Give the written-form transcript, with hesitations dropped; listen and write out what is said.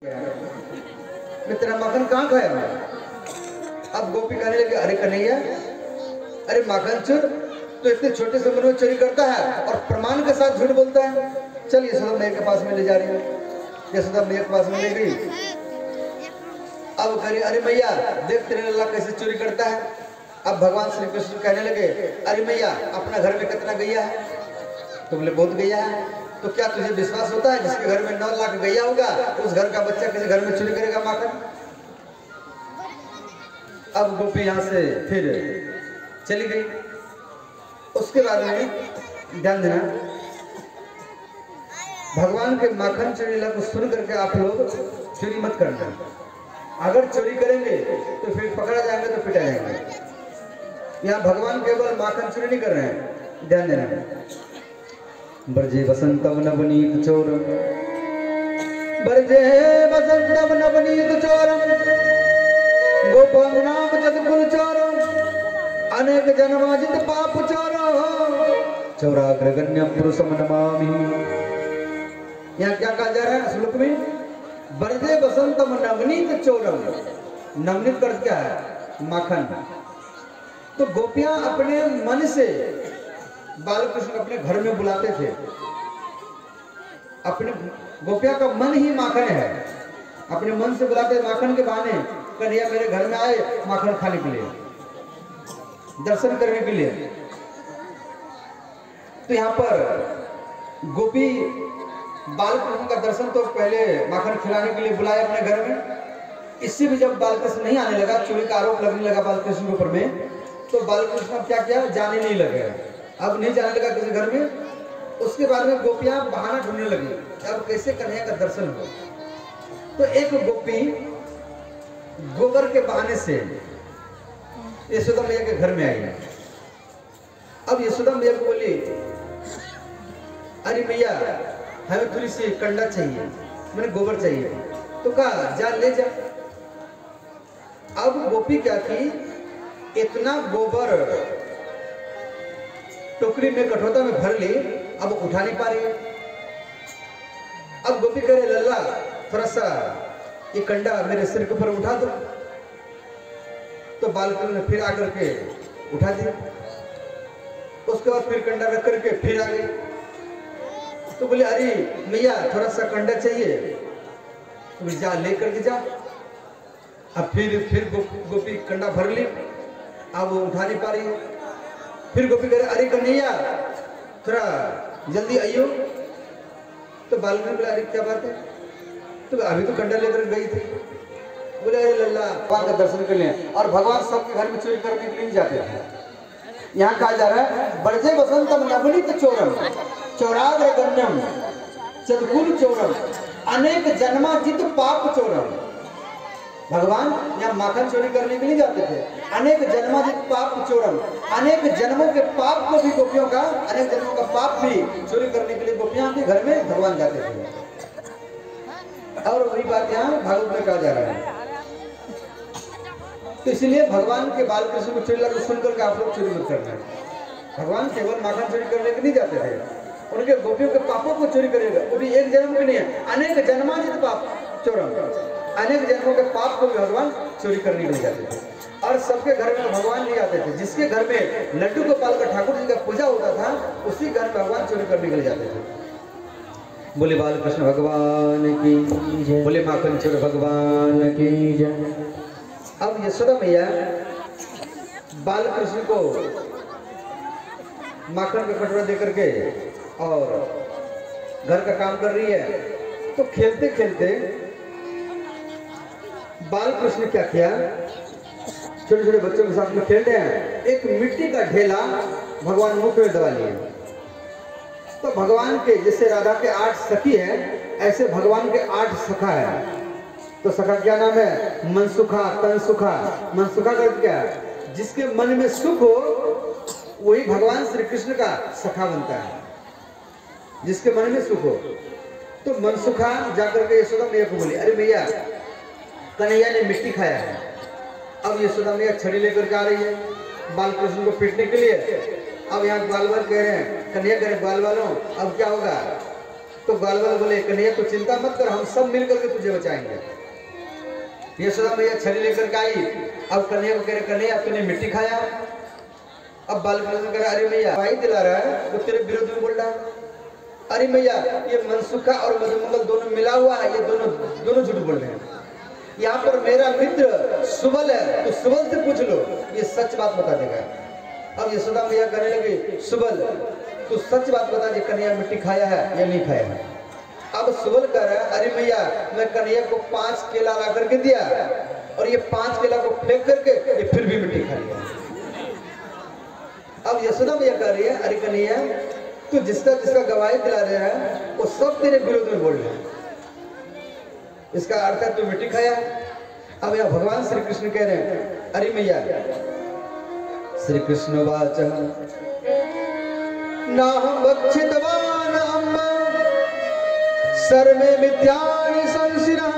मैं तेरा माखन कहाँ खाया मैं? अब गोपी कहने लगे, अरे कन्हैया, अरे माखन चोर तो इतने छोटे से उम्र में चोरी करता है और प्रमाण के साथ झूठ बोलता है। चल यशोदा मैया के पास में ले जा रही है। यशोदा मैया के पास में ले गई। अब कह रही, अरे मैया देख तेरे लल्ला कैसे चोरी करता है। अब भगवान श्री कृष्ण कहने लगे, अरे मैया अपना घर में कितना गैया है? तो बोले बहुत गैया है। तो क्या तुझे विश्वास होता है जिसके घर में 9 लाख गैया होगा उस घर का बच्चा किसी घर में चोरी करेगा माखन? अब गोपी यहाँ से फिर चली गई। उसके बाद में ध्यान देना, भगवान के माखन चोरी को सुन करके आप लोग चोरी मत करना। अगर चोरी करेंगे तो फिर पकड़ा जाएंगे तो पिटा जाएंगे। यहाँ भगवान केवल माखन चोरी नहीं कर रहे हैं, ध्यान देना। ब्रजे वसंतम नवनीत चोरम, ब्रजे वसंतम नवनीत चोरम, गोपांगनाम जगकुल चोरम, अनेक जन्माजित पाप चोरो, चौराग्रगण्यम पुरुषम नमामि। यहाँ क्या कहा जा रहा है श्लोक में? ब्रजे वसंतम नवनीत चोरम। नवनीत का अर्थ क्या है? माखन। तो गोपियां अपने मन से बाल कृष्ण अपने घर में बुलाते थे। अपने गोपियां का मन ही माखन है, अपने मन से बुलाते माखन के बहाने। कन्हैया मेरे घर में आए माखन खाने के लिए, दर्शन करने के लिए। तो यहाँ पर गोपी बाल कृष्ण का दर्शन तो पहले माखन खिलाने के लिए बुलाए अपने घर में। इससे भी जब बाल कृष्ण नहीं आने लगा, चोरी का आरोप लगने लगा बाल कृष्ण के ऊपर में, तो बाल कृष्ण क्या किया, जाने नहीं लगे। अब नहीं जाने लगा किसी घर में। उसके बाद में गोपियां बहाना ढूंढने लगी, अब कैसे कन्हैया का दर्शन हो। तो एक गोपी गोबर के बहाने से यशोदा मैया के घर में आई। अब यशोदा मैया को बोली, अरे मैया हमें थोड़ी सी कंडा चाहिए, मैंने गोबर चाहिए। तो कहा जा ले जा। अब गोपी क्या की, इतना गोबर टोकरी में कठोता में भर ली, अब उठा नहीं पा रही। अब गोपी कह रहे, लल्ला थोड़ा सा ये कंडा मेरे सिर के ऊपर उठा दो। तो बालकृष्ण ने फिर आकर के उठा दिया। उसके बाद फिर कंडा रख करके फिर आ गई। तो बोले, अरे मैया थोड़ा सा कंडा चाहिए। तो जा लेकर के जा। अब फिर गोपी कंडा भर ली, अब वो उठा नहीं पा रही है। फिर गोपी कह रहे, अरे कन्हैया थोड़ा जल्दी आइयो। तो बालकृष्ण बोला, अरे क्या बात है? तो अभी तो कंडा लेकर गई थी। बोले, अरे लल्ला भगवान का दर्शन कर लें। और भगवान सबके घर में चोरी करने के लिए जाते थे। यहाँ कहा जा रहा है, ब्रजे वसंतम नवनीत चोरम, चौराग्रगण्यम चतुर्कुल चोरम, अनेक जन्माजित पाप चोरम। भगवान यहाँ माखन चोरी करने के लिए जाते थे। अनेक जन्माजित पाप चोरम, अनेक जन्मों के पाप को भी गोपियों का, अनेक जन्मों का पाप भी चोरी करने के लिए गोपियां के घर में भगवान जाते थे। और वही बात यहाँ भागवत में कहा जा रहा है। तो इसलिए भगवान के बाल कृष्ण को चोरी लगा सुनकर के आप लोग चोरी मत करना है। भगवान केवल माखन चोरी करने के नहीं जाते थे, उनके गोपियों के पापों को चोरी करेगा। वो भी एक जन्म के नहीं है, अनेक जन्माजित पाप चोरम, अनेक जन्मों के पाप को भी भगवान चोरी करने के लिए जाते थे। और सबके घर में भगवान नहीं आते थे। जिसके घर में लड्डू गोपाल का ठाकुर जी का पूजा होता था, उसी घर में भगवान चोरी करने के लिए जाते थे। बोले बाल कृष्ण भगवान की जय, बोले माखन चोर भगवान की जय। अब यशोदा मैया बाल कृष्ण को माखन का कटोरा देकर के और घर का काम कर रही है। तो खेलते खेलते बाल कृष्ण क्या किया, छोटे छोटे बच्चों के साथ में खेल रहे हैं, एक मिट्टी का ढेला भगवान मुख में दबा लिए। तो भगवान के जैसे राधा के 8 सखी है, ऐसे भगवान के 8 सखा है। तो सखा क्या नाम है? मनसुखा, तनसुखा। मनसुखा का अर्थ क्या है? जिसके मन में सुख हो वही भगवान श्री कृष्ण का सखा बनता है, जिसके मन में सुख हो। तो मनसुखा जाकर के यशोदा मैया को बोली, अरे मैया कन्हैया ने मिट्टी खाया है। अब यशोदा मैया छड़ी लेकर के आ रही है बाल कृष्ण को पीटने के लिए। अब यहाँ ग्वाल बाल कह रहे हैं, कन्हैया कह रहे ग्वाल वालों अब क्या होगा? तो ग्वालवाल बोले कन्हैया तो चिंता मत कर, हम सब मिलकर के तुझे बचाएंगे। यशोदा मैया छड़ी लेकर के आई। अब कन्हैया को कह रहे कन्हैया तूने मिट्टी खाया। अब बाल कृष्ण कह रहा अरे मैया भाई दिला रहा है, वो तेरे विरोध में बोल रहा है। अरे मैया ये मनसुखा और मधुमंगल दोनों मिला हुआ है, ये दोनों झूठ बोल रहे हैं। यहाँ पर मेरा मित्र सुबल है, तो सुबल से पूछ लो, ये सच बात बता देगा। अब यशोदा मैया कहने लगी सुबल तू सच बात बता दे, कन्हैया मिट्टी खाया है या नहीं खाया है। अब सुबल कह रहा है अरे मैया मैं कन्हैया को 5 केला ला करके दिया और ये 5 केला को फेंक करके ये फिर भी मिट्टी खा लिया। अब यशोदा मैया कह रही है अरे कन्हैया तू जिसका गवाही दिला रहा है वो सब तेरे विरोध में बोल रहे हैं, इसका अर्थ है तू मिट्टी खाया। अब यहाँ भगवान श्री कृष्ण कह रहे हैं अरे मैया श्री कृष्ण वाच नाहं भक्षितवान् अम्ब सर्वे मिथ्यानि संशिरः